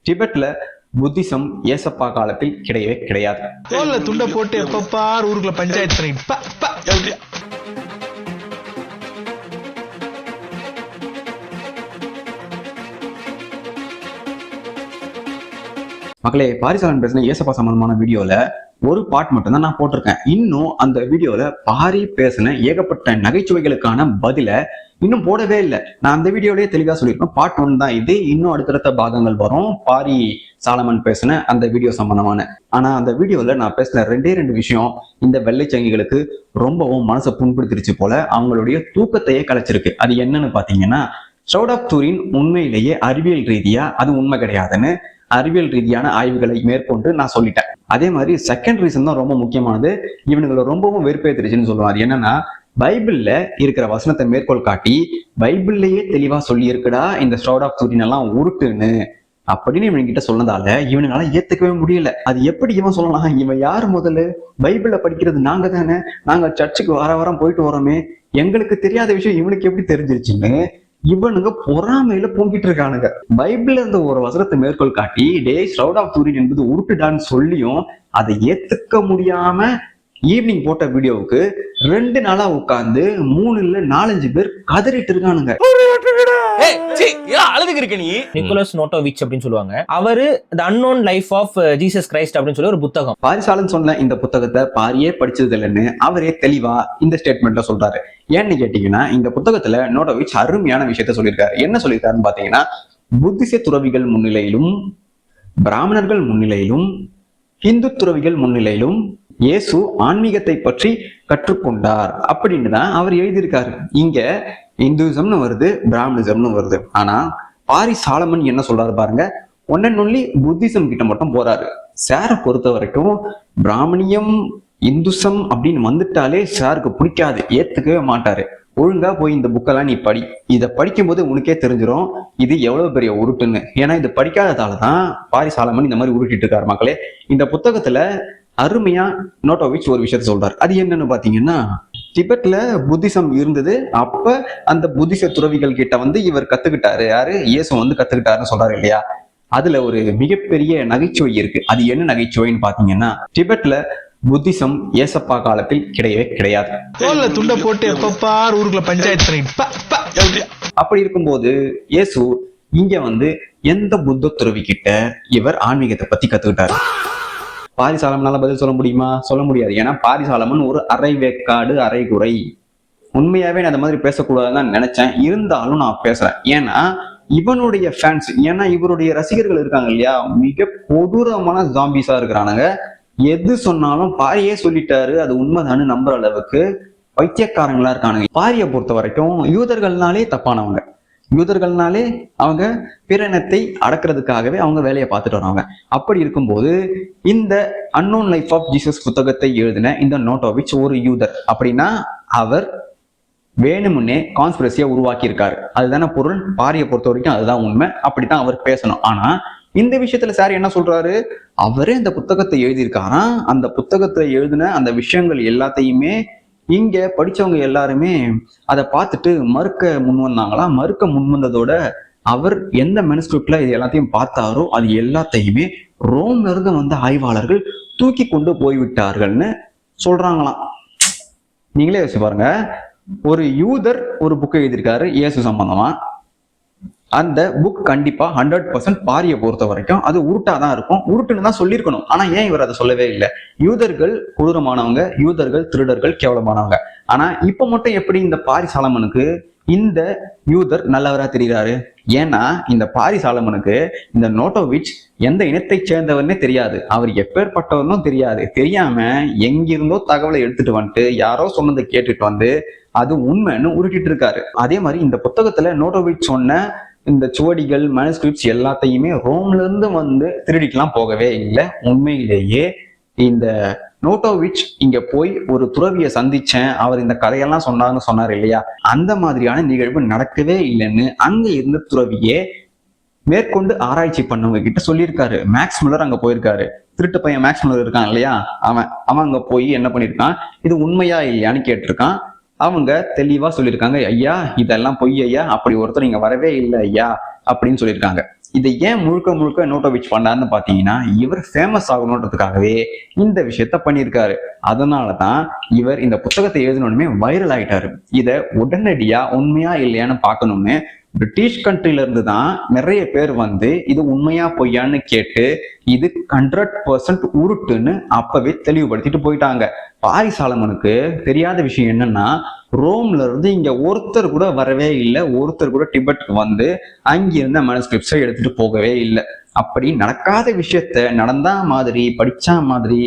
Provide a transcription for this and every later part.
டிபெட்ல Buddhism ஏசப்பா காலத்தில் கிடையவே கிடையாது. தோல்ல துண்ட போட்டு எப்பப்பார் ஊருக்குள்ள பஞ்சாயத்து. மக்களே, பாரிசாலன் பேசின ஏசப்பா சம்பந்தமான வீடியோல ஒரு பார்ட் மட்டும் தான் நான் போட்டிருக்கேன். இன்னும் அந்த வீடியோல பாரி பேசின ஏகப்பட்ட நகைச்சுவைகளுக்கான பதில இன்னும் போடவே இல்லை. நான் அந்த வீடியோலயே தெளிவா சொல்லியிருக்கேன். பார்ட் 1 தான் இது. இன்னும் அடுத்தடுத்த பாகங்கள் வரும் பாரி சாலமன் பேசின அந்த வீடியோ சம்பந்தமான. ஆனா அந்த வீடியோல நான் பேசின ரெண்டு விஷயம் இந்த வெள்ளைச்சங்கிகளுக்கு ரொம்பவும் மனசை புண்படுத்திருச்சு போல, அவங்களுடைய தூக்கத்தையே கலைச்சிருக்கு. அது என்னன்னு பாத்தீங்கன்னா, ஷவுட் ஆஃப் தூரின் உண்மையிலேயே அறிவியல் ரீதியா அது உண்மை கிடையாதுன்னு அறிவியல் ரீதியான ஆய்வுகளை மேற்கொண்டு நான் சொல்லிட்டேன். அதே மாதிரி செகண்ட் ரீசன் தான் ரொம்ப முக்கியமானது. இவனுங்களை ரொம்பவும் வெறுப்பேற்றுச்சுன்னு சொல்லுவாங்க. அது என்னன்னா, பைபிள்ல இருக்கிற வசனத்தை மேற்கோள் காட்டி பைபிள்லயே தெளிவா சொல்லி இருக்குடா இந்த ஷவுட் ஆஃப் தூரின் எல்லாம் உருட்டுன்னு அப்படின்னு இவன்கிட்ட சொன்னதால இவனுங்களால ஏத்துக்கவே முடியல. அது எப்படி இவன் சொல்லலாம்? இவன் யாரு? முதல்ல பைபிள்ல படிக்கிறது நாங்க தானே, நாங்க சர்ச்சுக்கு வாரம் போயிட்டு வரோமே, எங்களுக்கு தெரியாத விஷயம் இவனுக்கு எப்படி தெரிஞ்சிருச்சுன்னு இவனுங்க பொறாமையில பொங்கிட்டு இருக்கானுங்க. பைபிள்ல இருந்த ஒரு வசனத்தை மேற்கோள் காட்டி டே ஷவுட் ஆஃப் தூரின் என்பது உருட்டுடான்னு சொல்லியும் அதை ஏத்துக்க முடியாம ஈவினிங் போட்ட வீடியோவுக்கு 2 நாளா உட்கார்ந்து 3 இல்ல 4-5 பேர் கதறிட்டு இருக்கானுங்க. நிக்கோலஸ் நோட்டோவிச் அப்படின்னு சொல்லுவாங்க. அவரு the unknown life of Jesus Christ அப்படின்னு சொல்லி ஒரு புத்தகம். பாரிசாலன் சொன்ன இந்த புத்தகத்தை பாரியே படிச்சது இல்லைன்னு அவரே தெளிவா இந்த ஸ்டேட்மெண்ட்ல சொல்றாரு. ஏன்னு கேட்டீங்கன்னா, இந்த புத்தகத்துல நோட்டோவிச் அருமையான விஷயத்த சொல்லியிருக்காரு. என்ன சொல்லியிருக்காருன்னு பாத்தீங்கன்னா, புத்திச துறவிகள் முன்னிலையிலும், பிராமணர்கள் முன்னிலையிலும், இந்து துறவிகள் முன்னிலையிலும் இயேசு ஆன்மீகத்தை பற்றி கற்றுக்கொண்டார் அப்படின்னு தான் அவர் எழுதியிருக்காரு. இங்க இந்துசம்னு வருது, பிராமணிசம்னு வருது. ஆனா பாரி சாலமன் என்ன சொல்றாரு பாருங்க, ஒன் அண்ட் ஒன்லி புத்திசம் கிட்ட மட்டும் போறாரு. சாரை பொறுத்த வரைக்கும் பிராமணியம் இந்துசம் அப்படின்னு வந்துட்டாலே சாருக்கு பிடிக்காது, ஏத்துக்கவே மாட்டாரு. ஒழுங்கா போய் இந்த புக்கெல்லாம் நீ படி, இதை படிக்கும் போது உனக்கே தெரிஞ்சிடும் இது எவ்வளவு பெரிய உருட்டுன்னு. ஏன்னா இது படிக்காததாலதான் பாரி சாலமன் இந்த மாதிரி உருட்டிட்டு இருக்காரு. மக்களே, இந்த புத்தகத்துல அருமையா நோட்டோவிச் ஒரு விஷயத்த சொல்றாரு. அது என்னன்னு பாத்தீங்கன்னா, திபெட்ல புத்திசம் இருந்தது. அப்ப அந்த புத்திச துறவிகள் கிட்ட இவர் கத்துக்கிட்டாரு. யாரு? இயேசு கத்துக்கிட்டாருன்னு சொல்றாரு இல்லையா? அதுல ஒரு மிகப்பெரிய நகைச்சுவை இருக்கு. அது என்ன நகைச்சுவைன்னு பாத்தீங்கன்னா, திபெட்ல புத்திசம் ஏசப்பா காலத்தில் கிடையவே கிடையாது. தோல்ல துண்ட போட்டு எப்பப்பார் ஊருக்குள்ள பஞ்சாயத்து. அப்படி இருக்கும்போது இயேசு இங்க எந்த புத்த துறவி கிட்ட இவர் ஆன்மீகத்தை பத்தி கத்துக்கிட்டாரு? பாரி சாலமனால பதில் சொல்ல முடியுமா? சொல்ல முடியாது. ஏன்னா பாரி சாலமன் ஒரு அரை வேக்காடு அரைகுறை. உண்மையாவே நான் அந்த மாதிரி பேசக்கூடாதுன்னு நினைச்சேன், இருந்தாலும் நான் பேசுறேன். ஏன்னா இவனுடைய ஃபேன்ஸ், ஏன்னா இவருடைய ரசிகர்கள் இருக்காங்க இல்லையா, மிக கொடூரமான ஜாம்பிஸா இருக்கிறானுங்க. எது சொன்னாலும் பாரியே சொல்லிட்டாரு அது உண்மைதான்னு நம்புற அளவுக்கு பைத்தியக்காரங்களா இருக்கானுங்க. பாரியை பொறுத்த வரைக்கும் யூதர்கள்னாலே தப்பானவங்க. யூதர்கள்னாலே அவங்க பிறனத்தை அடக்கிறதுக்காகவே அவங்க வேலையை பார்த்துட்டு வராங்க. அப்படி இருக்கும்போது இந்த அன்னோன் லைஃப் ஆஃப் ஜீசஸ் புத்தகத்தை எழுதின இந்த நோட்டோவிச் ஒரு யூதர் அப்படின்னா அவர் வேணுமுன்னே கான்ஸ்பிரசியா உருவாக்கி இருக்காரு. அதுதானே பொருள். பாரியை பொறுத்த வரைக்கும் அதுதான் உண்மை. அப்படித்தான் அவர் பேசணும். ஆனா இந்த விஷயத்துல சார் என்ன சொல்றாரு? அவரே அந்த புத்தகத்தை எழுதியிருக்காராம். அந்த புத்தகத்தை எழுதின அந்த விஷயங்கள் எல்லாத்தையுமே இங்க படிச்சவங்க எல்லாருமே அதை பார்த்துட்டு மறுக்க முன் வந்தாங்களாம். மறுக்க முன் வந்ததோட அவர் எந்த மெனுஸ்கிரிப்ட்ல இது எல்லாத்தையும் பார்த்தாரோ அது எல்லாத்தையுமே ரோம்ல இருந்து ஆய்வாளர்கள் தூக்கி கொண்டு போய்விட்டார்கள்னு சொல்றாங்களாம். நீங்களே யோசிச்சு பாருங்க, ஒரு யூதர் ஒரு புக் எழுதியிருக்காரு இயேசு சம்பந்தமா. அந்த புக் கண்டிப்பா 100% பாரியை பொறுத்த வரைக்கும் அது உருட்டாதான் இருக்கும். உருட்டுன்னு தான் சொல்லியிருக்கணும். ஆனா ஏன் இவர் அதை சொல்லவே இல்லை? யூதர்கள் கொடூரமானவங்க, யூதர்கள் திருடர்கள், கேவலமானவங்க. ஆனா இப்ப மட்டும் எப்படி இந்த பாரி சாலமனுக்கு இந்த யூதர் நல்லவரா தெரிகிறாரு? ஏன்னா இந்த பாரி சாலமனுக்கு இந்த நோட்டோவிச் எந்த இனத்தை சேர்ந்தவர்னே தெரியாது. அவர் எப்பேற்பட்டவர்னும் தெரியாது. தெரியாம எங்கிருந்தோ தகவலை எடுத்துட்டு யாரோ சொன்னதை கேட்டுட்டு அது உண்மைன்னு உருட்டிட்டு இருக்காரு. அதே மாதிரி இந்த புத்தகத்துல நோட்டோவிச் சொன்ன இந்த சுவடிகள் மேனுஸ்கிரிப்ட்ஸ் எல்லாத்தையுமே ரோம்ல இருந்து திருடிக்கலாம் போகவே இல்லை. உண்மையிலேயே இந்த நோட்டோவிச் இங்க போய் ஒரு துறவியை சந்திச்சேன், அவர் இந்த கதையெல்லாம் சொன்னாரு இல்லையா, அந்த மாதிரியான நிகழ்வு நடக்கவே இல்லைன்னு அங்க இருந்த துறவியே மேற்கொண்டு ஆராய்ச்சி பண்ணவங்க கிட்ட சொல்லியிருக்காரு. மேக்ஸ் மில்லர் அங்க போயிருக்காரு. திருட்டு பையன் மேக்ஸ் மில்லர் இருக்கான் இல்லையா, அவன் அங்க போய் என்ன பண்ணிருக்கான், இது உண்மையா இல்லையான்னு கேட்டிருக்கான். அவங்க தெளிவா சொல்லியிருக்காங்க, ஐயா இதெல்லாம் பொய் ஐயா, அப்படி ஒருத்தர் இங்க வரவே இல்லை ஐயா அப்படின்னு சொல்லியிருக்காங்க. இதை ஏன் முழுக்க முழுக்க நோட்டோவிச் பண்ணாருன்னு பாத்தீங்கன்னா, இவர் ஃபேமஸ் ஆகணுன்றதுக்காகவே இந்த விஷயத்த பண்ணியிருக்காரு. அதனாலதான் இவர் இந்த புத்தகத்தை எழுதினோடனே வைரல் ஆயிட்டாரு. இத உடனடியா உண்மையா இல்லையான்னு பார்க்கணும்னு பிரிட்டிஷ் கண்ட்ரில இருந்து தான் நிறைய பேர் வந்து இது உண்மையா பொய்யான்னு கேட்டு இது 100% உருட்டுன்னு அப்பவே தெளிவுபடுத்திட்டு போயிட்டாங்க. பாரி சாலமனுக்கு தெரியாத விஷயம் என்னன்னா, ரோம்ல இருந்து இங்க ஒருத்தர் கூட வரவே இல்லை, ஒருத்தர் கூட டிபெட்க்கு வந்து அங்கிருந்த மனுஸ்கிரிப்ட்ஸை எடுத்துட்டு போகவே இல்லை. அப்படி நடக்காத விஷயத்த நடந்தா மாதிரி, படிச்சா மாதிரி,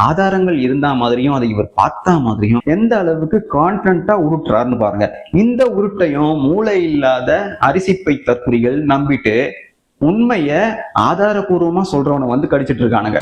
ஆதாரங்கள் இருந்தா மாதிரியும் அதை இவர் பார்த்தா மாதிரியும் எந்த அளவுக்கு கான்பிடண்டா உருட்டுறாருன்னு பாருங்க. இந்த உருட்டையும் மூளை இல்லாத அரிசிப்பை தற்குறிகள் நம்பிட்டு உண்மைய ஆதாரபூர்வமா சொல்றவனை வந்து கடிச்சிட்டு இருக்கானுங்க.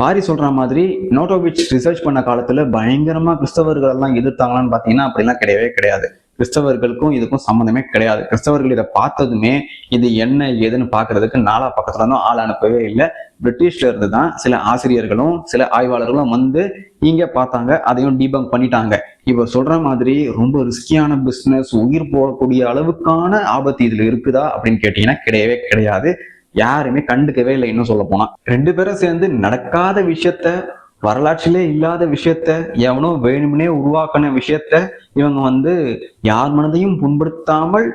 பாரி சொல்ற மாதிரி நோட்டோவிச் ரிசர்ச் பண்ண காலத்துல பயங்கரமா கிறிஸ்தவர்கள் எல்லாம் எதிர்த்தாங்களான்னு பாத்தீங்கன்னா அப்படிலாம் கிடையவே கிடையாது. கிறிஸ்தவர்களுக்கும் இதுக்கும் சம்மந்தமே கிடையாது. கிறிஸ்தவர்கள் இதை பார்த்ததுமே இது என்ன ஏதுன்னு பாக்குறதுக்கு நாலா பக்கத்துல இருந்தும் ஆள் அனுப்பவே இல்லை. பிரிட்டிஷ்ல இருந்து தான் சில ஆசிரியர்களும் சில ஆய்வாளர்களும் வந்து இங்க பார்த்தாங்க, அதையும் டீபங்க் பண்ணிட்டாங்க. இவர் சொல்ற மாதிரி ரொம்ப ரிஸ்கியான பிசினஸ், உயிர் போகக்கூடிய அளவுக்கான ஆபத்து இதுல இருக்குதா அப்படின்னு கேட்டீங்கன்னா கிடையவே கிடையாது. யாருமே கண்டுக்கவே இல்லை. இன்னும் சொல்ல போனா 2 பேரும் சேர்ந்து நடக்காத விஷயத்த, வரலாற்றிலே இல்லாத விஷயத்த, எவனோ வேணும்னே உருவாக்கின விஷயத்த இவங்க வந்து யார் மனதையும் புண்படுத்தாமல்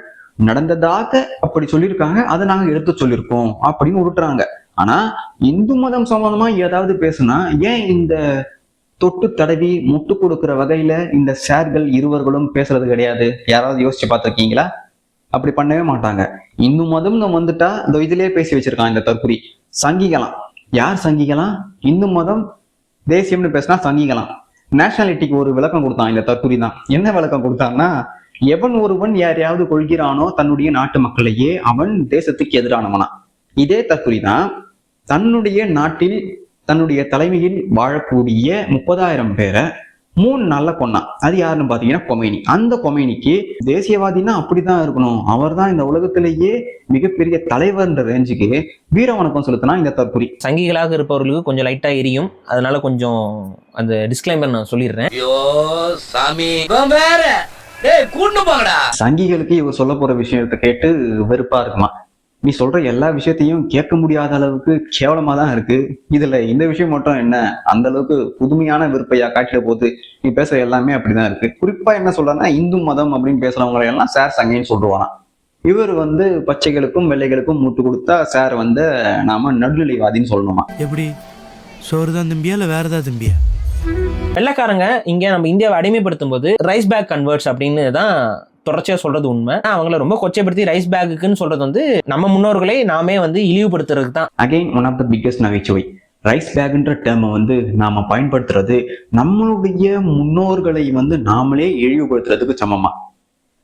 நடந்ததாக அப்படி சொல்லியிருக்காங்க, அதை நாங்க எடுத்து சொல்லியிருக்கோம் அப்படின்னு உருட்டுறாங்க. ஆனா இந்து மதம் சம்பந்தமா ஏதாவது பேசுனா ஏன் இந்த தொட்டு தடவி முட்டு கொடுக்கிற வகையில இந்த ஷேர்கள் இருவர்களும் பேசுறது கிடையாது? யாராவது யோசிச்சு பார்த்திருக்கீங்களா? அப்படி பண்ணவே மாட்டாங்க. இந்து மதம்னு வந்துட்டா இந்த இதுலயே பேசி வச்சிருக்கான் இந்த தற்குறி. சங்கிகளாம். யார் சங்கிகளாம்? இந்து மதம் தேசியம்னு பேசினா சங்கிகளாம். நேஷனாலிட்டிக்கு ஒரு விளக்கம் கொடுத்தான் இந்த தற்குறி தான். என்ன விளக்கம் கொடுத்தான்னா, எவன் ஒருவன் யாரையாவது கொள்கிறானோ தன்னுடைய நாட்டு மக்களையே அவன் தேசத்துக்கு எதிரானவனா. இதே தற்குறி தான் தன்னுடைய நாட்டில் தன்னுடைய தலைமையில் வாழக்கூடிய 30,000 பேரை 3 நாள்ல கொன்னான். அது யாருன்னு பாத்தீங்கன்னா கொமைனி. அந்த கொமைனிக்கு தேசியவாதினா அப்படிதான் இருக்கணும், அவர் தான் இந்த உலகத்திலேயே மிகப்பெரிய தலைவர்ன்ற ரேஞ்சுக்கு வீர வணக்கம் செலுத்தினா இந்த தற்குறி. சங்கிகளாக இருப்பவர்களுக்கு கொஞ்சம் லைட்டா எரியும், அதனால கொஞ்சம் அந்த டிஸ்க்ளைமர் நான் சொல்லிடுறேன். சங்கிகளுக்கு இவர் சொல்ல போற விஷயத்தை கேட்டு வெறுப்பா இருக்குமா? நீ சொல்ற எல்லா விஷயத்தையும் கேட்க முடியாத அளவுக்கு கேவலமா தான் இருக்கு. இதுல இந்த விஷயம் மட்டும் என்ன அந்த அளவுக்கு புதுமையான விருப்பையா காட்டிட போது? நீ பேசுற எல்லாமே அப்படிதான் இருக்கு. குறிப்பா என்ன சொல்றன்னா, இந்து மதம் அப்படின்னு பேசுறவங்களை எல்லாம் சார் சங்கின்னு சொல்லுவானா. இவர் வந்து பச்சைகளுக்கும் வெள்ளைகளுக்கும் மூட்டு கொடுத்தா சார் வந்து நாம நடுநிலைவாதின்னு சொல்லணுமா? எப்படி சோறுதான் தம்பியா இல்ல வேற ஏதாவது தம்பியா? வெள்ளைக்காரங்க இங்க நம்ம இந்தியாவை அடிமைப்படுத்தும் போது ரைஸ் பேக் கன்வெர்ட்ஸ் அப்படின்னு தான் தொடர்ச்சியா சொல்றது உண்மை. அவங்கள ரொம்ப கொச்சைப்படுத்தி ரைஸ் பேக்குன்னு சொல்றது வந்து நம்ம முன்னோர்களை நாமே வந்து இழிவுபடுத்துறதுக்கு தான். Again one of the biggest நகைச்சுவை. ரைஸ் பேக்ன்ற டேர்மை வந்து நாம பயன்படுத்துறது நம்மளுடைய முன்னோர்களை வந்து நாமளே இழிவுபடுத்துறதுக்கு சமமா?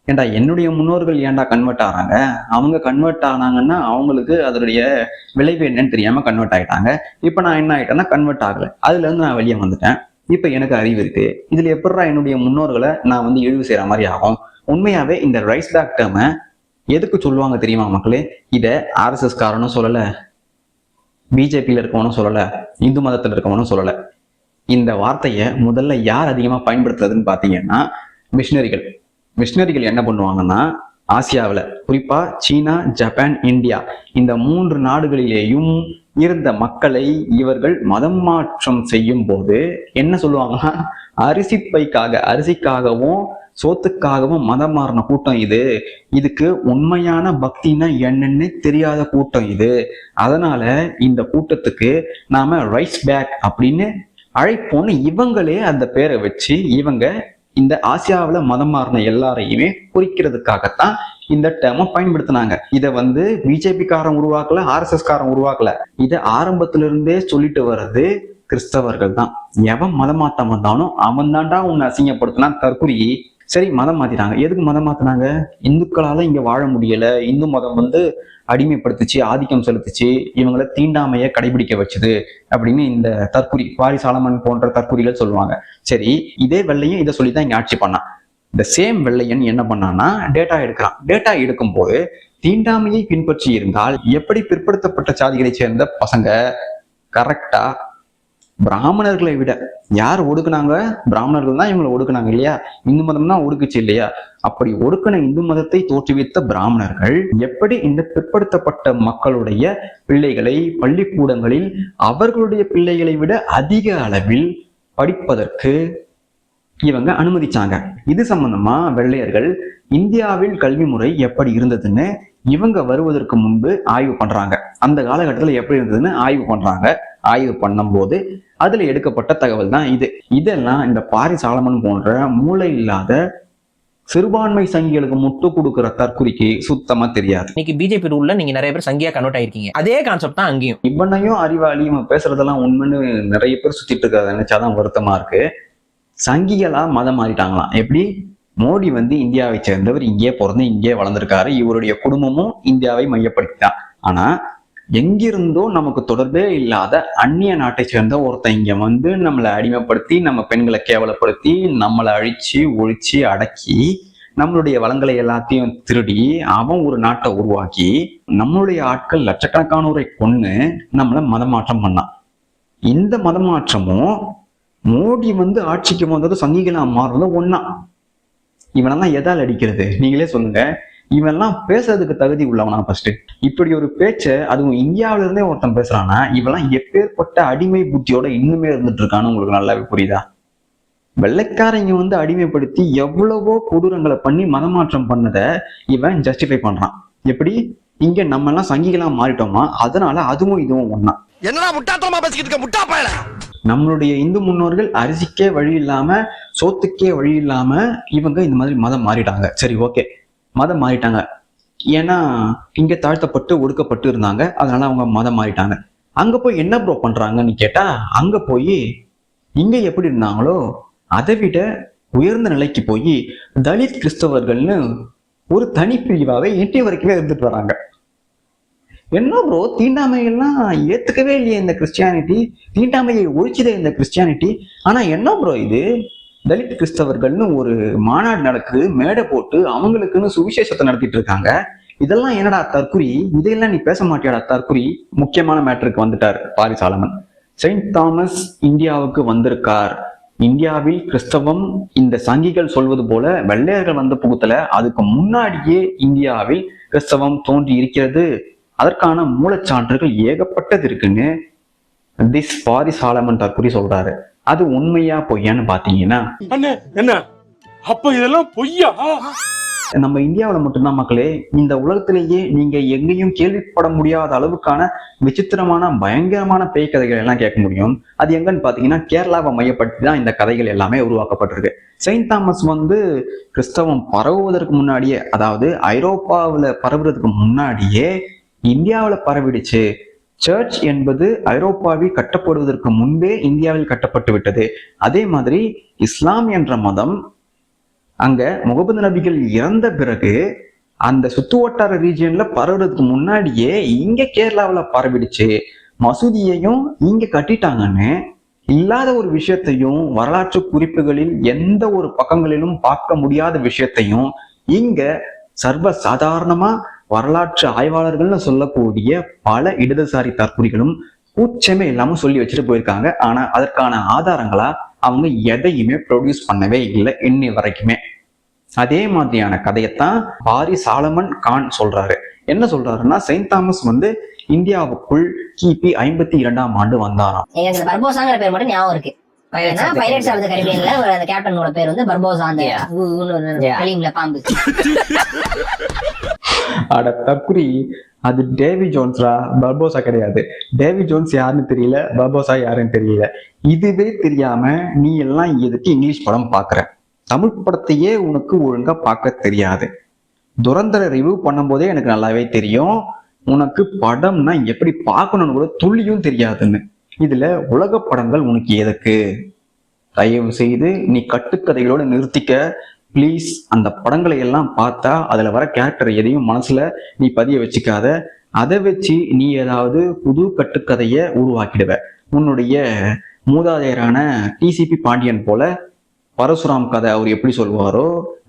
ஏண்டா என்னுடைய முன்னோர்கள் ஏன்டா கன்வெர்ட் ஆறாங்க? அவங்க கன்வெர்ட் ஆனாங்கன்னா அவங்களுக்கு அதனுடைய விளைவு என்னன்னு தெரியாம கன்வெர்ட் ஆயிட்டாங்க. இப்ப நான் என்ன ஆயிட்டேன்னா கன்வெர்ட் ஆகல, அதுல இருந்து நான் வெளியே வந்துட்டேன். இப்ப எனக்கு அறிவு இருக்கு, இதுல எப்படா என்னுடைய முன்னோர்களை நான் வந்து இழிவு செய்யற மாதிரி ஆகும்? உண்மையாவே இந்த ரைஸ் பேக் டேர்மை எதுக்கு சொல்லுவாங்க தெரியுமா மக்களே? இத ஆர்எஸ்எஸ் காரனும் சொல்லல, பிஜேபியில இருக்கவனும் சொல்லல, இந்து மதத்துல இருக்கவனும் சொல்லல. இந்த வார்த்தையை முதல்ல யார் அதிகமா பயன்படுத்துறதுன்னு பாத்தீங்கன்னா மிஷினரிகள். மிஷினரிகள் என்ன பண்ணுவாங்கன்னா, ஆசியாவில் குறிப்பா சீனா, ஜப்பான், இந்தியா இந்த 3 நாடுகளிலேயும் இருந்த மக்களை இவர்கள் மதம் மாற்றம் செய்யும் போது என்ன சொல்லுவாங்கன்னா, அரிசிக்காகவும் சோத்துக்காகவும் மதம் மாறின கூட்டம் இது, இதுக்கு உண்மையான பக்தினா என்னன்னு தெரியாத கூட்டம் இது, அதனால இந்த கூட்டத்துக்கு நாம ரைஸ் பேக் அப்படின்னு அழைப்போன்னு இவங்களே அந்த பேரை வச்சு இவங்க இந்த ஆசியாவில் மதம் மாறின எல்லாரையுமே குறிக்கிறதுக்காகத்தான் இந்த டேர்மை பயன்படுத்தினாங்க. இதை வந்து பிஜேபி காரன் உருவாக்கல, ஆர்எஸ்எஸ் காரன் உருவாக்கல. இதை ஆரம்பத்திலிருந்தே சொல்லிட்டு வர்றது கிறிஸ்தவர்கள் தான். எவன் மதம் மாத்த வந்தாலும் அவன் தாண்டா உன்னை அசிங்கப்படுத்தினா தற்குறி. சரி, மதம் மாத்தினாங்க. எதுக்கு மதம் மாத்தினாங்க? இந்துக்களால இங்க வாழ முடியல, இந்து மதம் வந்து அடிமைப்படுத்துச்சு, ஆதிக்கம் செலுத்துச்சு, இவங்களை தீண்டாமையை கடைபிடிக்க வச்சுது அப்படின்னு இந்த தற்குறி பாரி சாலமன் போன்ற தற்குறிகள் சொல்லுவாங்க. சரி, இதே வெள்ளையன் இதை சொல்லிதான் இங்க ஆட்சி பண்ணான். இந்த சேம் வெள்ளையன் என்ன பண்ணான்னா டேட்டா எடுக்கிறான். டேட்டா எடுக்கும் போது தீண்டாமையை பின்பற்றி இருந்தால் எப்படி பிற்படுத்தப்பட்ட சாதிகளை சேர்ந்த பசங்க கரெக்டா பிராமணர்களை விட யார் ஒடுக்குனாங்க? பிராமணர்கள் தான் இவங்களை ஒடுக்குனாங்க இல்லையா? இந்து மதம் தான் ஒடுக்குச்சு இல்லையா? அப்படி ஒடுக்கின இந்து மதத்தை தோற்றுவித்த பிராமணர்கள் எப்படி இந்த பிற்படுத்தப்பட்ட மக்களுடைய பிள்ளைகளை பள்ளிக்கூடங்களில் அவர்களுடைய பிள்ளைகளை விட அதிக அளவில் படிப்பதற்கு இவங்க அனுமதிச்சாங்க. இது சம்பந்தமா வெள்ளையர்கள் இந்தியாவில் கல்வி முறை எப்படி இருந்ததுன்னு இவங்க வருவதற்கு முன்பு ஆய்வு பண்றாங்க. அந்த காலகட்டத்துல எப்படி இருந்ததுன்னு ஆய்வு பண்றாங்க. ஆய்வு பண்ணும்போது அதுல எடுக்கப்பட்ட தகவல் தான் இது. இதெல்லாம் இந்த பாரிஸ் சாலமன் போன்ற மூளை இல்லாத சிறுபான்மை சங்கிகளுக்கு முட்டு கொடுக்கிற தற்குறிக்கு சுத்தமா தெரியாது. இன்னைக்கு பிஜேபி ரூல்ல நீங்க நிறைய பேர் சங்கியா கன்வெர்ட் ஆயிருக்கீங்க. அதே கான்செப்ட் தான் அங்கேயும். இவனையும் அறிவாளி இவன் பேசுறதெல்லாம் உண்மைன்னு நிறைய பேர் சுத்திட்டு இருக்கிறத நினைச்சாதான் வருத்தமா இருக்கு. சங்கிகளா மதம் மாறிட்டாங்களாம். எப்படி? மோடி வந்து இந்தியாவை சேர்ந்தவர், இங்கே பிறந்து இங்கே வளர்ந்திருக்காரு, இவருடைய குடும்பமும் இந்தியாவை மையப்படுத்திதான். ஆனா எங்கிருந்தோ நமக்கு தொடர்பே இல்லாத அந்நிய நாட்டை சேர்ந்த ஒருத்தன் இங்க வந்து நம்மளை அடிமைப்படுத்தி, நம்ம பெண்களை கேவலப்படுத்தி, நம்மளை அழிச்சு ஒழிச்சு அடக்கி, நம்மளுடைய வளங்களை எல்லாத்தையும் திருடி அவன் ஒரு நாட்டை உருவாக்கி நம்மளுடைய ஆட்கள் லட்சக்கணக்கானோரை கொன்னு நம்மளை மதமாற்றம் பண்ணான். இந்த மதமாற்றமும் மோடி வந்து ஆட்சிக்கு வந்தது சங்கிகளா மாறுறது ஒன்னா. இவனெல்லாம் எதால் அடிக்கிறது? நீங்களே சொல்லுங்க. இவெல்லாம் பேசுறதுக்கு தகுதி உள்ளவனா? ஃபர்ஸ்ட் இப்படி ஒரு பேச்சை அதுவும் இந்தியாவில இருந்தே ஒருத்தன் பேசுறானா, இவெல்லாம் எப்பேற்பட்ட அடிமை புத்தியோட இன்னுமே இருந்துட்டு இருக்கான்னு உங்களுக்கு நல்லாவே புரியுதா? வெள்ளைக்காரங்க வந்து அடிமைப்படுத்தி எவ்வளவோ கொடூரங்களை பண்ணி மதமாற்றம் பண்ணதை இவன் ஜஸ்டிஃபை பண்றான். எப்படி? இங்க நம்ம எல்லாம் சங்கிகளா மாறிட்டோமா, அதனால அதுவும் இதுவும் ஒன்னா. என்னடா முட்டாத்தனமா பேசிக்கிட்டு இருக்க முட்டா பயல. நம்மளுடைய இந்து முன்னோர்கள் அரிசிக்கே வழி இல்லாம, சோத்துக்கே வழி இல்லாம இவங்க இந்த மாதிரி மதம் மாறிட்டாங்க. சரி, ஓகே, மதம் மாறிட்டாங்க. ஏன்னா இங்க தாழ்த்தப்பட்டு ஒடுக்கப்பட்டு இருந்தாங்க, அதனால அவங்க மதம் மாறிட்டாங்க. அங்க போய் என்ன ப்ரோ பண்றாங்கன்னு கேட்டா, அங்க போய் இங்க எப்படி இருந்தாங்களோ அதை விட உயர்ந்த நிலைக்கு போய் தலித் கிறிஸ்தவர்கள்னு ஒரு தனிப்பிரிவாவே இன்றைய வரைக்குமே இருந்துட்டு வராங்க. என்ன ப்ரோ, தீண்டாமையெல்லாம் ஏத்துக்கவே இல்லையே இந்த கிறிஸ்டியானிட்டி, தீண்டாமையை ஒழிச்சுதே இந்த கிறிஸ்டியானிட்டி, ஆனா என்ன ப்ரோ இது தலித் கிறிஸ்தவர்கள்னு ஒரு மாநாடு நடக்குது, மேடை போட்டு அவங்களுக்குன்னு சுவிசேஷத்தை நடத்திட்டு இருக்காங்க. இதெல்லாம் என்னடா தற்குறி? இதையெல்லாம் நீ பேச மாட்டியாடா தற்குறி? முக்கியமான மேட்டருக்கு வந்துட்டார் பாரிஸ் சாலமன். செயின்ட் தாமஸ் இந்தியாவுக்கு வந்திருக்கார். இந்தியாவில் கிறிஸ்தவம் இந்த சங்கிகள் சொல்வது போல வெள்ளையர்கள் வந்து புகுத்தல, அதுக்கு முன்னாடியே இந்தியாவில் கிறிஸ்தவம் தோன்றி இருக்கிறது, அதற்கான மூலச்சான்றுகள் ஏகப்பட்டது இருக்குன்னு திஸ் பாரிஸ் சாலமன் தற்குறி சொல்றாரு. அது உண்மையா பொய்யான்னு பாத்தீங்கன்னா, என்ன அப்ப இதெல்லாம் பொய்யா? நம்ம இந்தியாவில மட்டும்தான் மக்களே, இந்த உலகத்திலேயே நீங்க எங்கேயும் கேள்விப்பட முடியாத அளவுக்கான விசித்திரமான பயங்கரமான பேய் கதைகள் எல்லாம் கேட்க முடியும். அது எங்கன்னு பாத்தீங்கன்னா கேரளாவை மையப்படுத்தி தான் இந்த கதைகள் எல்லாமே உருவாக்கப்பட்டிருக்கு. செயின்ட் தாமஸ் வந்து கிறிஸ்தவம் பரவுவதற்கு முன்னாடியே, அதாவது ஐரோப்பாவில பரவுறதுக்கு முன்னாடியே இந்தியாவில பரவிடுச்சு. சர்ச் என்பது ஐரோப்பாவில் கட்டப்படுவதற்கு முன்பே இந்தியாவில் கட்டப்பட்டு விட்டது. அதே மாதிரி இஸ்லாம் என்ற மதம் அங்க முகமது நபிகள் இறந்த பிறகு அந்த சுத்து வட்டார ரீஜியன்ல பரவுறதுக்கு முன்னாடியே இங்க கேரளாவில பரவிடுச்சு. மசூதியையும் இங்க கட்டிட்டாங்கன்னு இல்லாத ஒரு விஷயத்தையும், வரலாற்று குறிப்புகளில் எந்த ஒரு பக்கங்களிலும் பார்க்க முடியாத விஷயத்தையும் இங்க சர்வ சாதாரணமா வரலாற்று ஆய்வாளர்கள்னு சொல்லக்கூடிய பல இடதுசாரி தற்குறிகளும் கூச்சமே இல்லாம சொல்லி வச்சுட்டு போயிருக்காங்க. ஆனா அதற்கான ஆதாரங்களா அவங்க எதையுமே ப்ரொடியூஸ் பண்ணவே இல்லை இன்னி வரைக்குமே. அதே மாதிரியான கதையத்தான் பாரிஸ் சாலமன் கான் சொல்றாரு. என்ன சொல்றாருன்னா, செயின்ட் தாமஸ் வந்து இந்தியாவுக்குள் கிபி 52ஆம் ஆண்டு வந்தாராம். எனக்கு பர்போசாங்கிற பேர் மட்டும் ஞாபகம் இருக்கு. பைரட்ஸ் ஆஃப் தி கரீபியன்ல அந்த கேப்டனோட பேர் வந்து பர்போசா, அந்த கலீம்ல பாம்பு. அட தக்குரி, அது டேவி ஜோன்ஸ்ரா, பர்போசா கிடையாது. டேவி ஜோன்ஸ் யாருன்னு தெரியல, பர்போசா யாருன்னு தெரியல. இதுவே தெரியாம நீ எல்லாம் எதுக்கு இங்கிலீஷ் படம் பாக்குற? தமிழ் படத்தையே உனக்கு ஒழுங்கா பார்க்க தெரியாது. துரந்தர ரிவ்யூ பண்ணும் போதே எனக்கு நல்லாவே தெரியும் உனக்கு படம்னா எப்படி பார்க்கணும்னு கூட துள்ளியும் தெரியாதுன்னு. இதுல உலக படங்கள் உனக்கு எதுக்கு? தயவு செய்து நீ கட்டுக்கதைகளோட நிறுத்திக்க பிளீஸ். அந்த படங்களை எல்லாம் பார்த்தா அதுல வர கேரக்டர் எதையும் மனசுல நீ பதிய வச்சுக்காத. அதை வச்சு நீ ஏதாவது புது கட்டுக்கதைய உருவாக்கிடுவ. உன்னுடைய மூதாதையரான டிசிபி பாண்டியன் போல பரசுராம் கதை அவர் எப்படி சொல்லுவாரோ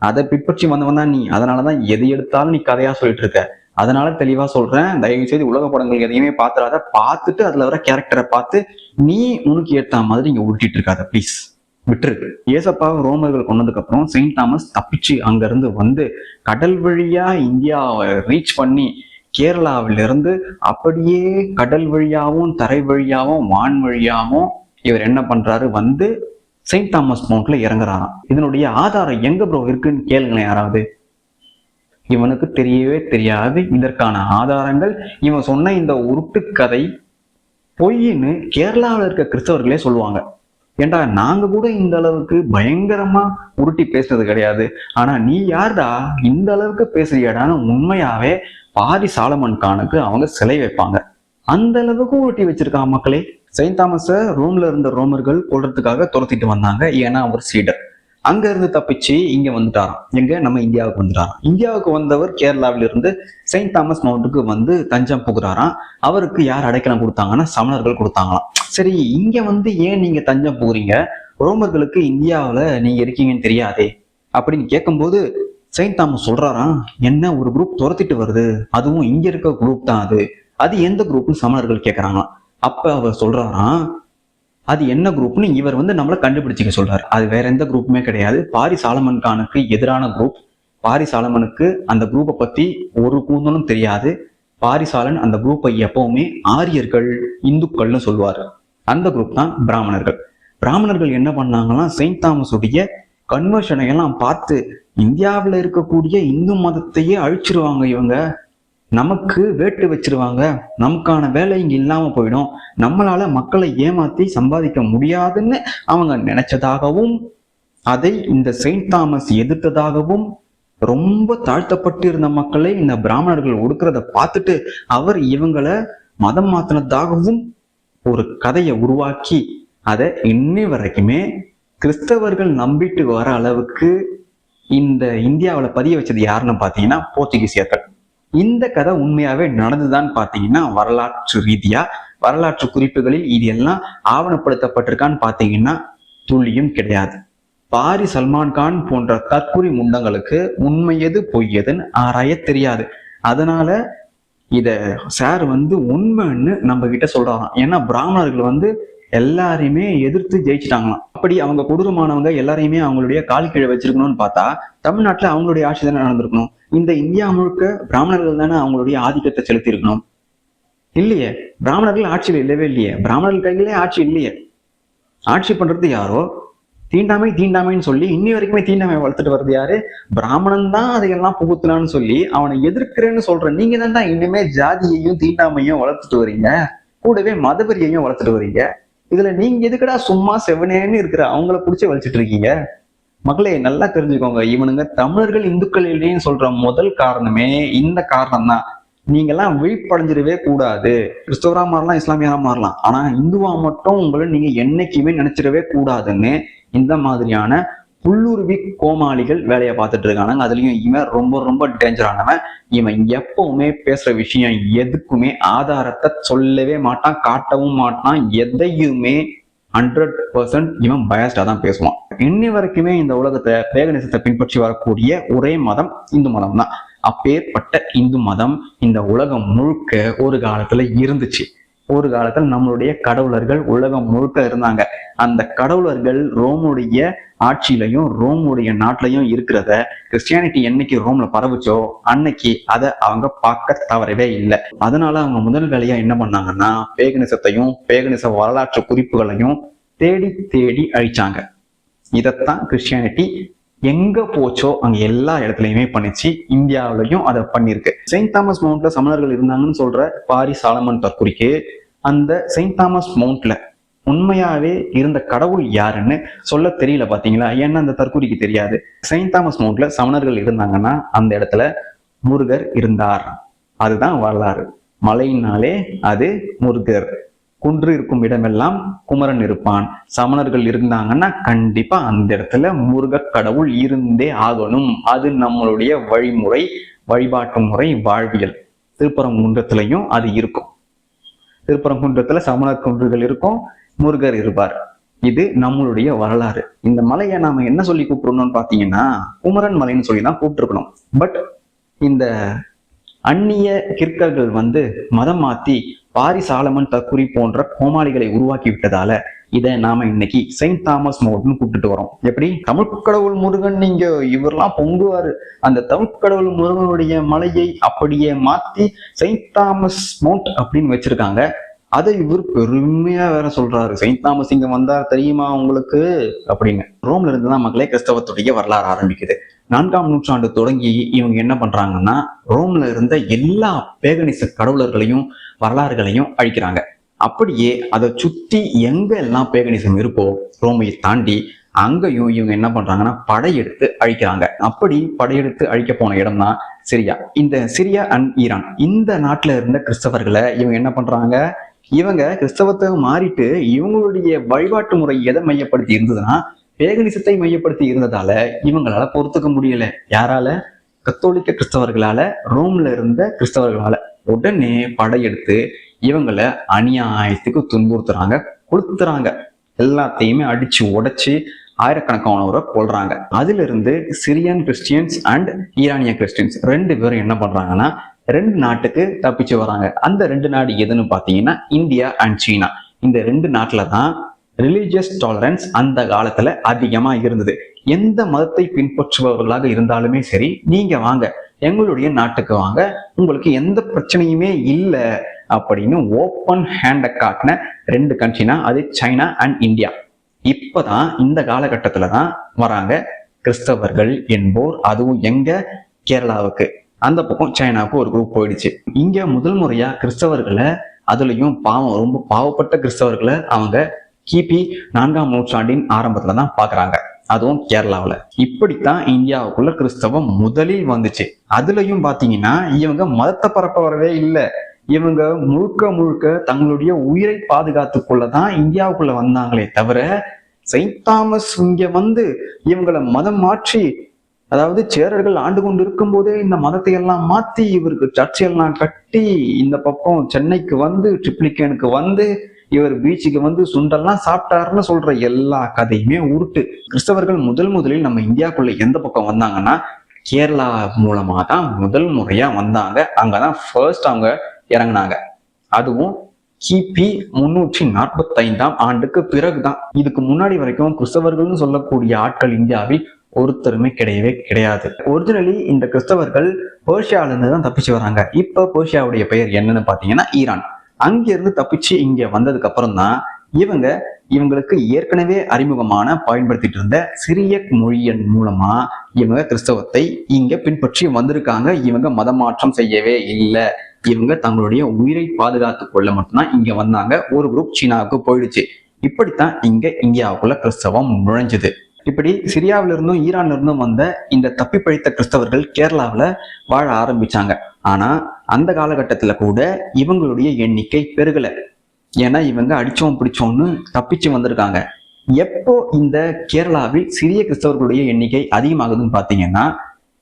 அதை பின்பற்றி வந்தவன் தான் நீ. அதனாலதான் எது எடுத்தாலும் நீ கதையா சொல்லிட்டு இருக்க. அதனால தெளிவா சொல்றேன், தயவு செய்து உலக படங்கள் எதையுமே பாத்துறாத. பார்த்துட்டு அதுல வர கேரக்டரை பார்த்து நீ உனக்கு ஏத்த மாதிரி இங்க உருட்டிட்டு இருக்காத ப்ளீஸ், விட்டுரு. ஏசப்பாவை ரோமர்கள் கொண்டதுக்கு அப்புறம் செயின்ட் தாமஸ் தப்பிச்சு அங்க இருந்து வந்து கடல் வழியா இந்தியாவை ரீச் பண்ணி கேரளாவிலிருந்து அப்படியே கடல் வழியாவும் தரை வழியாவும் வான் வழியாவும் இவர் என்ன பண்றாரு, வந்து செயின்ட் தாமஸ் மவுண்ட்ல இறங்குறாராம். இதனுடைய ஆதாரம் எங்க ப்ரோ இருக்குன்னு கேளுங்களேன் யாராவது. இவனுக்கு தெரியவே தெரியாது இதற்கான ஆதாரங்கள். இவன் சொன்ன இந்த உருட்டு கதை பொய்ன்னு கேரளாவில் இருக்க கிறிஸ்தவர்களே சொல்லுவாங்க. ஏண்டா நாங்க கூட இந்த அளவுக்கு பயங்கரமா உருட்டி பேசுனது கிடையாது, ஆனா நீ யார்டா இந்த அளவுக்கு பேசுறியாடான்னு உண்மையாவே பாரி சாலமன் கானுக்கு அவங்க சிலை வைப்பாங்க. அந்த அளவுக்கு உருட்டி வச்சிருக்கான் மக்களே. செயின்ட் தாமஸ ரோம்ல இருந்த ரோமர்கள் கொல்றதுக்காக துரத்திட்டு வந்தாங்க. ஏன்னா அவர் சீடர். அங்க இருந்து தப்பிச்சு இங்க வந்துட்டாராம். எங்க நம்ம இந்தியாவுக்கு வந்துட்டாராம். இந்தியாவுக்கு வந்தவர் கேரளாவில இருந்து செயின்ட் தாமஸ் மவுண்ட்டுக்கு வந்து தஞ்சம் புகுறாராம். அவருக்கு யார் அடைக்கலம் கொடுத்தாங்கன்னா சமணர்கள் கொடுத்தாங்களாம். சரி, இங்க வந்து ஏன் நீங்க தஞ்சம் புகுறீங்க, ரோமர்களுக்கு இந்தியாவில நீங்க இருக்கீங்கன்னு தெரியாதே அப்படின்னு கேட்கும்போது செயின்ட் தாமஸ் சொல்றாராம், என்ன ஒரு குரூப் துரத்திட்டு வருது, அதுவும் இங்க இருக்க குரூப் தான். அது எந்த குரூப்னு சமணர்கள் கேட்கறாங்களாம். அப்ப அவர் சொல்றாராம், அது என்ன குரூப்னு இவர் வந்து நம்மளை கண்டுபிடிச்சிக்க சொல்றாரு. அது வேற எந்த குரூப்புமே கிடையாது, பாரி சாலமன் கானுக்கு எதிரான குரூப். பாரி சாலமனுக்கு அந்த குரூப்பை பத்தி ஒரு கூந்தலும் தெரியாது. பாரிசாலன் அந்த குரூப்பை எப்பவுமே ஆரியர்கள், இந்துக்கள்னு சொல்லுவாரு. அந்த குரூப் தான் பிராமணர்கள். பிராமணர்கள் என்ன பண்ணாங்கன்னா, செயின்ட் தாமஸ் உடைய கன்வர்ஷனை எல்லாம் பார்த்து இந்தியாவில் இருக்கக்கூடிய இந்து மதத்தையே அழிச்சிருவாங்க இவங்க, நமக்கு வேட்டு வச்சிருவாங்க, நமக்கான வேலை இங்க இல்லாம போயிடும், நம்மளால மக்களை ஏமாத்தி சம்பாதிக்க முடியாதுன்னு அவங்க நினைச்சதாகவும், அதை இந்த செயின்ட் தாமஸ் எதிர்த்ததாகவும், ரொம்ப தாழ்த்தப்பட்டு இருந்த மக்களை இந்த பிராமணர்கள் ஒடுக்கிறத பார்த்துட்டு அவர் இவங்களை மதம் மாத்தினதாகவும் ஒரு கதையை உருவாக்கி அதை இன்னி வரைக்குமே கிறிஸ்தவர்கள் நம்பிட்டு வர அளவுக்கு இந்த இந்தியாவில் பதிய வச்சது யாருன்னு பார்த்தீங்கன்னா போர்ச்சுகீசியர்கள். இந்த கதை உண்மையாவே நடந்துதான் பார்த்தீங்கன்னா வரலாற்று ரீதியா வரலாற்று குறிப்புகளில் இது எல்லாம் ஆவணப்படுத்தப்பட்டிருக்கான்னு பார்த்தீங்கன்னா துளியும் கிடையாது. பாரி சல்மான் கான் போன்ற தற்குறி முண்டங்களுக்கு உண்மை எது பொய் எதுன்னு ஆராய தெரியாது. அதனால இத சார் வந்து உண்மைன்னு நம்ம கிட்ட சொல்றாராம். ஏன்னா பிராமணர்கள் வந்து எல்லாரையுமே எதிர்த்து ஜெயிச்சிட்டாங்களாம். அப்படி அவங்க கொடூரமானவங்க எல்லாரையுமே அவங்களுடைய கால் கீழே வச்சிருக்கணும்னு பார்த்தா தமிழ்நாட்டுல அவங்களுடைய ஆட்சி தானே நடந்திருக்கணும். இந்த இந்தியா முழுக்க பிராமணர்கள் தானே அவங்களுடைய ஆதிக்கத்தை செலுத்தி இருக்கணும். இல்லையே, பிராமணர்கள் ஆட்சியில் இல்லவே இல்லையே, பிராமணர்கள் கையிலே ஆட்சி இல்லையே. ஆட்சி பண்றது யாரோ, தீண்டாமைன்னு சொல்லி இன்னி வரைக்குமே தீண்டாமை வளர்த்துட்டு வர்றது யாரு, பிராமணன் தான் அதையெல்லாம் புகுத்தலான்னு சொல்லி அவனை எதிர்க்கிறேன்னு சொல்ற நீங்க தான் இனிமே ஜாதியையும் தீண்டாமையும் வளர்த்துட்டு வரீங்க, கூடவே மதவெறியையும் வளர்த்துட்டு வரீங்க. இதுல நீங்க எதுக்கடா சும்மா செவனேன்னு இருக்கிற அவங்கள புடிச்சு வலிச்சுட்டு இருக்கீங்க? மக்களே நல்லா தெரிஞ்சுக்கோங்க, இவனுங்க தமிழர்கள் இந்துக்கள் இல்லைன்னு சொல்ற முதல் காரணமே இந்த காரணம் தான். நீங்க எல்லாம் விழிப்படைஞ்சிடவே கூடாது. கிறிஸ்தவரா மாறலாம், இஸ்லாமியரா மாறலாம், ஆனா இந்துவா மட்டும் உங்களை நீங்க என்னைக்குமே நினைச்சிடவே கூடாதுன்னு இந்த மாதிரியான புல்லுருவி கோமாளிகள் வேலையை பார்த்துட்டு இருக்கானுங்க. அதுலயும் இவன் ரொம்ப ரொம்ப டேஞ்சரானவன். இவன் எப்பவுமே பேசுற விஷயம் எதுக்குமே ஆதாரத்தை சொல்லவே மாட்டான், காட்டவும் மாட்டான். எதையுமே 100% இவன் பயஸ்டா தான் பேசுவான். இன்னி வரைக்குமே இந்த உலகத்தை பேகனிசத்தை பின்பற்றி வரக்கூடிய ஒரே மதம் இந்து மதம் தான். அப்பேற்பட்ட இந்து மதம் இந்த உலகம் முழுக்க ஒரு காலத்துல இருந்துச்சு. ஒரு காலத்துல நம்மளுடைய கடவுளர்கள் உலகம் முழுக்க இருந்தாங்க. அந்த கடவுளர்கள் ரோமுடைய ஆட்சியிலையும் ரோமுடைய நாட்டிலையும் இருக்கிறத கிறிஸ்டியானிட்டி என்னைக்கு ரோம்ல பரவுச்சோ அன்னைக்கு அதை அவங்க பார்க்க தவறவே இல்லை. அதனால அவங்க முதல் வேலையா என்ன பண்ணாங்கன்னா பேகனிசத்தையும் பேகனிச வரலாற்று குறிப்புகளையும் தேடி தேடி அழிச்சாங்க. இதைத்தான் கிறிஸ்டியானிட்டி எங்க போச்சோ அங்க எல்லா இடத்துலயுமே பண்ணிச்சு. இந்தியாவிலையும் அதை பண்ணிருக்கு. செயின்ட் தாமஸ் மவுண்ட்ல சமணர்கள் இருந்தாங்கன்னு சொல்ற பாரி சாலமன் தற்குறிக்கு அந்த செயின்ட் தாமஸ் மவுண்ட்ல உண்மையாவே இருந்த கடவுள் யாருன்னு சொல்ல தெரியல பாத்தீங்களா? ஏன்னா அந்த தற்குறிக்கு தெரியாது. செயின்ட் தாமஸ் மவுண்ட்ல சமணர்கள் இருந்தாங்கன்னா அந்த இடத்துல முருகர் இருந்தார். அதுதான் வரலாறு. மலையினாலே அது முருகர். குன்று இருக்கும் இடமெல்லாம் குமரன் இருப்பான். சமணர்கள் இருந்தாங்கன்னா கண்டிப்பா அந்த இடத்துல முருக கடவுள் இருந்தே ஆகணும். அது நம்மளுடைய வழிமுறை, வழிபாட்டு முறை, வாழ்வியல். திருப்பரங்குன்றத்திலையும் அது இருக்கும். திருப்பரங்குன்றத்துல சமணர் குன்றுகள் இருக்கும், முருகர் இருப்பார். இது நம்மளுடைய வரலாறு. இந்த மலையை நாம என்ன சொல்லி கூப்பிடணும்னு பாத்தீங்கன்னா குமரன் மலைன்னு சொல்லி தான் கூப்பிட்டுருக்கணும். பட் இந்த அந்நிய கிற்கர்கள் வந்து மதம் மாத்தி பாரி சாலமன் தற்குறி போன்ற கோமாளிகளை உருவாக்கி விட்டதால இதை நாம இன்னைக்கு செயின்ட் தாமஸ் மவுண்ட்னு கூப்பிட்டுட்டு வரோம். எப்படி தமிழ் கடவுள் முருகன் நீங்க இவரெல்லாம் பொங்குவாரு, அந்த தமிழ் கடவுள் முருகனுடைய மலையை அப்படியே மாத்தி செயின்ட் தாமஸ் மவுண்ட் அப்படின்னு வச்சிருக்காங்க. அதை இவர் பெருமையா வேற சொல்றாரு, செயின்ட் தாமஸ் இங்க வந்தார் தெரியுமா உங்களுக்கு அப்படின்னு. ரோம்ல இருந்துதான் மக்களே கிறிஸ்தவத்துடைய வரலாறு ஆரம்பிக்குது. 4ஆம் நூற்றாண்டு தொடங்கி இவங்க என்ன பண்றாங்கன்னா ரோம்ல இருந்த எல்லா பேகனிச கடவுளர்களையும் வரலாறுகளையும் அழிக்கிறாங்க. அப்படியே அதை சுத்தி எங்க எல்லாம் பேகனிசம் இருக்கோ ரோமையை தாண்டி அங்கேயும் இவங்க என்ன பண்றாங்கன்னா படையெடுத்து அழிக்கிறாங்க. அப்படி படையெடுத்து அழிக்க போன இடம் தான் சிரியா. இந்த சிரியா அண்ட் ஈரான் இந்த நாட்டுல இருந்த கிறிஸ்தவர்களை இவங்க என்ன பண்றாங்க, இவங்க கிறிஸ்தவத்தை மாறிட்டு இவங்களுடைய வழிபாட்டு முறை எதை மையப்படுத்தி இருந்ததுன்னா பேகனிசத்தை மையப்படுத்தி இருந்ததால இவங்களால பொறுத்துக்க முடியல. யாரால? கத்தோலிக்க கிறிஸ்தவர்களால, ரோம்ல இருந்த கிறிஸ்தவர்களால. உடனே படையெடுத்து இவங்களை அநியாயத்துக்கு துன்புறுத்துறாங்க, கொளுத்துறாங்க, எல்லாத்தையுமே அடிச்சு உடைச்சு ஆயிரக்கணக்கானவரை கொள்றாங்க. அதுல இருந்து சிரியன் கிறிஸ்டியன்ஸ் அண்ட் ஈரானிய கிறிஸ்டியன்ஸ் 2 பேரும் என்ன பண்றாங்கன்னா 2 நாட்டுக்கு தப்பிச்சு வராங்க. அந்த 2 நாடு எதுன்னு பாத்தீங்கன்னா இந்தியா அண்ட் சீனா. இந்த 2 நாட்டுல தான் ரிலீஜியஸ் டாலரன்ஸ் அந்த காலத்துல அதிகமா இருந்தது. எந்த மதத்தை பின்பற்றுபவர்களாக இருந்தாலுமே சரி, நீங்க வாங்க எங்களுடைய நாட்டுக்கு வாங்க, உங்களுக்கு எந்த பிரச்சனையுமே இல்லை அப்படின்னு ஓப்பன் ஹேண்ட காட்டின 2 கண்ட்ரினா அது சைனா அண்ட் இந்தியா. இப்பதான் இந்த காலகட்டத்துலதான் வராங்க கிறிஸ்தவர்கள் என்போர். அதுவும் எங்க? கேரளாவுக்கு. அந்த பக்கம் சைனாவுக்கு ஒரு குரூப் போயிடுச்சு. இங்க முதல் முறையா கிறிஸ்தவர்களை, அதுலயும் ரொம்ப பாவப்பட்ட கிறிஸ்தவர்களை அவங்க கிபி 4ஆம் நூற்றாண்டின் ஆரம்பத்துல தான் பாக்குறாங்க. அதுவும் கேரளாவில். இப்படித்தான் இந்தியாவுக்குள்ள கிறிஸ்தவம் முதலில் வந்துச்சு. அதுலயும் பாத்தீங்கன்னா இவங்க மதத்தை பரப்ப வரவே இல்லை. இவங்க முழுக்க தங்களுடைய உயிரை பாதுகாத்து கொள்ளதான் இந்தியாவுக்குள்ள வந்தாங்களே தவிர செயின்ட் தாமஸ் இங்க வந்து இவங்களை மதம் மாற்றி, அதாவது சேரர்கள் ஆண்டு கொண்டு இருக்கும் போதே இந்த மதத்தை எல்லாம் மாத்தி இவருக்கு சர்ச்சையெல்லாம் கட்டி இந்த பக்கம் சென்னைக்கு வந்து ட்ரிப்ளிகேனுக்கு வந்து இவர் பீச்சுக்கு வந்து சுண்டெல்லாம் சாப்பிட்டாருன்னு சொல்ற எல்லா கதையுமே உருட்டு. கிறிஸ்தவர்கள் முதலில் நம்ம இந்தியாவுக்குள்ள எந்த பக்கம் வந்தாங்கன்னா கேரளா மூலமா தான் முதல் முறையா வந்தாங்க. அங்கதான் ஃபர்ஸ்ட் அவங்க இறங்கினாங்க. அதுவும் கிபி 345ஆம் ஆண்டுக்கு பிறகுதான். இதுக்கு முன்னாடி வரைக்கும் கிறிஸ்தவர்கள்னு சொல்லக்கூடிய ஆட்கள் இந்தியாவில் ஒருத்தருமே கிடையவே கிடையாது. ஒரிஜினலி இந்த கிறிஸ்தவர்கள் பெர்ஷியால இருந்து தான் தப்பிச்சு வராங்க. இப்ப பெர்ஷியாவுடைய பெயர் என்னன்னு பாத்தீங்கன்னா ஈரான். அங்கிருந்து தப்பிச்சு இங்க வந்ததுக்கு அப்புறம் தான் இவங்களுக்கு ஏற்கனவே அறிமுகமான பயன்படுத்திட்டு இருந்த சிரியக் மொழியின் மூலமா இவங்க கிறிஸ்தவத்தை இங்க பின்பற்றி வந்திருக்காங்க. இவங்க மதமாற்றம் செய்யவே இல்லை. இவங்க தங்களுடைய உயிரை பாதுகாத்து கொள்ள மட்டும்தான் இங்க வந்தாங்க. ஒரு குரூப் சீனாவுக்கு போயிடுச்சு. இப்படித்தான் இங்க இந்தியாவுக்குள்ள கிறிஸ்தவம் நுழைஞ்சது. இப்படி சிரியாவில இருந்தும் ஈரான்ல இருந்தும் வந்த இந்த தப்பி பழித்த கிறிஸ்தவர்கள் கேரளாவில வாழ ஆரம்பிச்சாங்க. ஆனா அந்த காலகட்டத்துல கூட இவங்களுடைய எண்ணிக்கை பெருகல. ஏன்னா இவங்க அடிச்சோம் பிடிச்சோன்னு தப்பிச்சு வந்திருக்காங்க. எப்போ இந்த கேரளாவில் சிறிய கிறிஸ்தவர்களுடைய எண்ணிக்கை அதிகமாகுதுன்னு பாத்தீங்கன்னா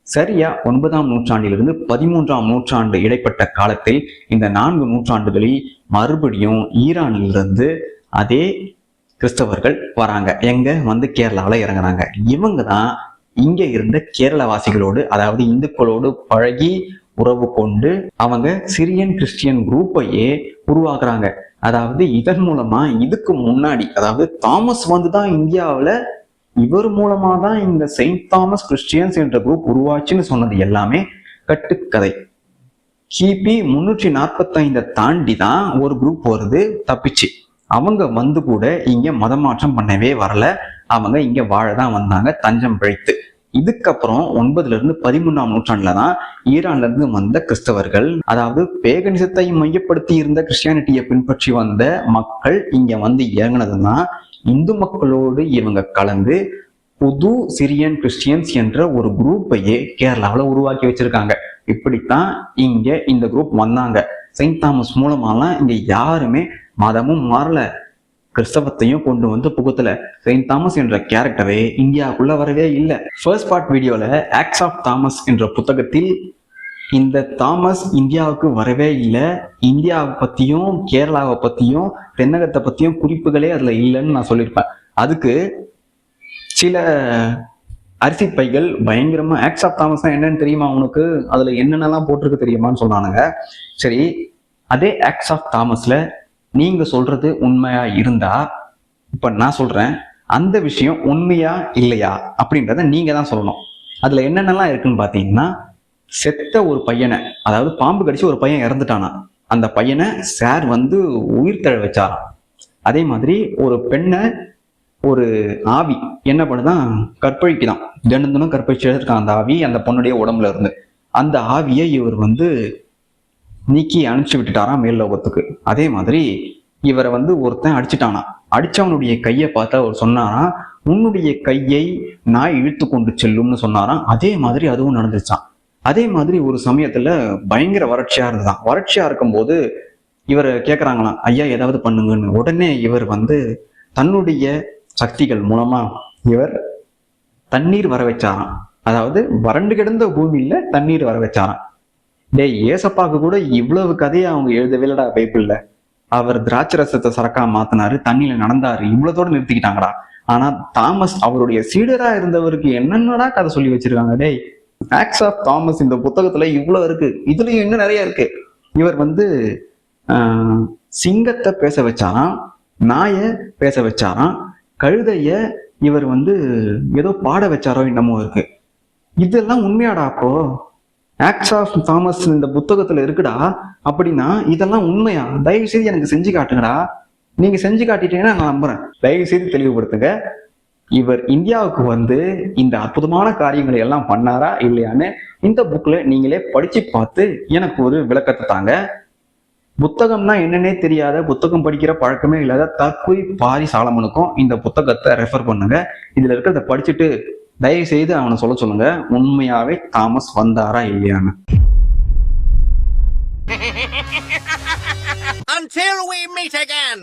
சரியா 9ஆம் நூற்றாண்டிலிருந்து 13ஆம் நூற்றாண்டு இடைப்பட்ட காலத்தில் இந்த 4 நூற்றாண்டுகளில் மறுபடியும் ஈரானிலிருந்து அதே கிறிஸ்தவர்கள் வராங்க. எங்க வந்து கேரளாவில் இறங்குறாங்க. இவங்க தான் இங்க இருந்த கேரளவாசிகளோடு, அதாவது இந்துக்களோடு பழகி உறவு கொண்டு அவங்க சிரியன் கிறிஸ்டியன் குரூப்பையே உருவாக்குறாங்க. அதாவது இதன் மூலமா இதுக்கு முன்னாடி, அதாவது தாமஸ் வந்துதான் இந்தியாவில் இவர் மூலமா தான் இந்த செயின்ட் தாமஸ் கிறிஸ்டியன்ஸ் என்ற குரூப் உருவாச்சுன்னு சொன்னது எல்லாமே கட்டுக்கதை. கிபி 345 தாண்டி தான் ஒரு குரூப் வருது தப்பிச்சு. அவங்க வந்து கூட இங்க மதமாற்றம் பண்ணவே வரல. அவங்க இங்க வாழதான் வந்தாங்க, தஞ்சம் பிழைத்து. இதுக்கப்புறம் 9ல இருந்து 13ஆம் நூற்றாண்டுல தான் ஈரான்ல இருந்து வந்த கிறிஸ்தவர்கள், அதாவது பேகனிசத்தை மையப்படுத்தி இருந்த கிறிஸ்டியானிட்டியை பின்பற்றி வந்த மக்கள் இங்க வந்து இறங்கினதுன்னா இந்து மக்களோடு இவங்க கலந்து புது சிரியன் கிறிஸ்டியன்ஸ் என்ற ஒரு குரூப்பையே கேரளாவில் உருவாக்கி வச்சிருக்காங்க. இப்படித்தான் இங்க இந்த குரூப் வந்தாங்க. செயின்ட் தாமஸ் மூலமாலாம் இங்க யாருமே மதமும் மாறல, கிறிஸ்தவத்தையும் கொண்டு வந்து புகுத்தல. செயின்ட் தாமஸ் என்ற கேரக்டரே இந்தியாவுக்குள்ள வரவே இல்லை. ஃபர்ஸ்ட் பார்ட் வீடியோல ஆக்ட்ஸ் ஆஃப் தாமஸ் என்ற புத்தகத்தில் இந்த தாமஸ் இந்தியாவுக்கு வரவே இல்லை, இந்தியாவை பத்தியும் கேரளாவை பத்தியும் தென்னகத்தை பத்தியும் குறிப்புகளே அதுல இல்லைன்னு நான் சொல்லியிருப்பேன். அதுக்கு சில அரிசி பைகள் பயங்கரமா ஆக்ட்ஸ் ஆஃப் தாமஸ் என்னன்னு தெரியுமா உனக்கு, அதுல என்னென்னலாம் போட்டிருக்கு தெரியுமான்னு சொன்னானுங்க. சரி, அதே ஆக்ட்ஸ் ஆஃப் தாமஸ்ல நீங்க சொல்றது உண்மையா இருந்தா, இப்ப நான் சொல்றேன் அந்த விஷயம் உண்மையா இல்லையா அப்படின்றத நீங்க தான் சொல்லணும். அதுல என்னென்னலாம் இருக்குன்னு பாத்தீங்கன்னா, செத்த ஒரு பையனை, அதாவது பாம்பு கடிச்சு ஒரு பையன் இறந்துட்டானா, அந்த பையனை சார் வந்து உயிர் தழ வச்சாராம். அதே மாதிரி ஒரு பெண்ணை ஒரு ஆவி என்ன பண்ணுதான், கற்பழிக்குதான். தினம் கற்பழிச்சு எடுத்துருக்கான் அந்த ஆவி அந்த பொண்ணுடைய உடம்புல இருந்து. அந்த ஆவியை இவர் வந்து நீக்கி அனுப்பிச்சு விட்டுட்டாராம் மேல் லோகத்துக்கு. அதே மாதிரி இவரை வந்து ஒருத்தன் அடிச்சுட்டானா, அடிச்சவனுடைய கையை பார்த்தா அவர் சொன்னாராம், உன்னுடைய கையை நாய் இழுத்து கொண்டு செல்லும்னு சொன்னாராம். அதே மாதிரி அதுவும் நடந்துச்சான். அதே மாதிரி ஒரு சமயத்துல பயங்கர வறட்சியா இருந்துதான். வறட்சியா இருக்கும்போது இவரை கேட்கறாங்களாம், ஐயா ஏதாவது பண்ணுங்கன்னு. உடனே இவர் வந்து தன்னுடைய சக்திகள் மூலமா இவர் தண்ணீர் வர வச்சாராம். அதாவது வறண்டு கிடந்த பூமியில தண்ணீர் வர வச்சாராம். டேய், ஏசப்பாக்கு கூட இவ்வளவு கதையை அவங்க எழுதவே இல்லடா பைபிள்ல. அவர் திராட்சை ரசத்தை சரக்கா மாத்தினாரு, தண்ணியில நடந்தாரு, இவ்வளவுதோட நிறுத்திக்கிட்டாங்கடா. ஆனா தாமஸ் அவருடைய சீடரா இருந்தவருக்கு என்னென்னடா கதை சொல்லி வச்சிருக்காங்க. டேய், ஆக்ட்ஸ் ஆஃப் தாமஸ் இந்த புத்தகத்துல இவ்வளவு இருக்கு, இதுலயும் இன்னும் நிறைய இருக்கு. இவர் வந்து சிங்கத்தை பேச வச்சாராம், நாயை பேச வச்சாராம், கழுதைய இவர் வந்து ஏதோ பாட வச்சாரோ என்னமோ இருக்கு. இதெல்லாம் உண்மையாடா? அப்போ ஆக்ட்ஸ் ஆஃப் தாமஸ் இந்த புத்தகத்துல இருக்குடா அப்படின்னா இதெல்லாம் உண்மையா? தயவு செய்து எனக்கு செஞ்சு காட்டுங்கடா. நீங்க செஞ்சு காட்டிட்டீங்கன்னா நான் நம்புறேன். தயவு செய்து தெளிவுபடுத்துங்க, இவர் இந்தியாவுக்கு வந்து இந்த அற்புதமான காரியங்களை எல்லாம் பண்ணாரா இல்லையான்னு இந்த புக்ல நீங்களே படிச்சு பார்த்து எனக்கு ஒரு விளக்கத்தை தாங்க. புத்தகம்னா என்னன்னே தெரியாத, புத்தகம் படிக்கிற பழக்கமே இல்லாத தற்குறி பாரி சாலமனுக்கும் இந்த புத்தகத்தை ரெஃபர் பண்ணுங்க. இதுல இருக்கிறத படிச்சுட்டு தயவு செய்து அவனை சொல்ல சொல்லுங்க, உண்மையாவே தாமஸ் வந்தாரா இல்லையான்னு. Until we meet again.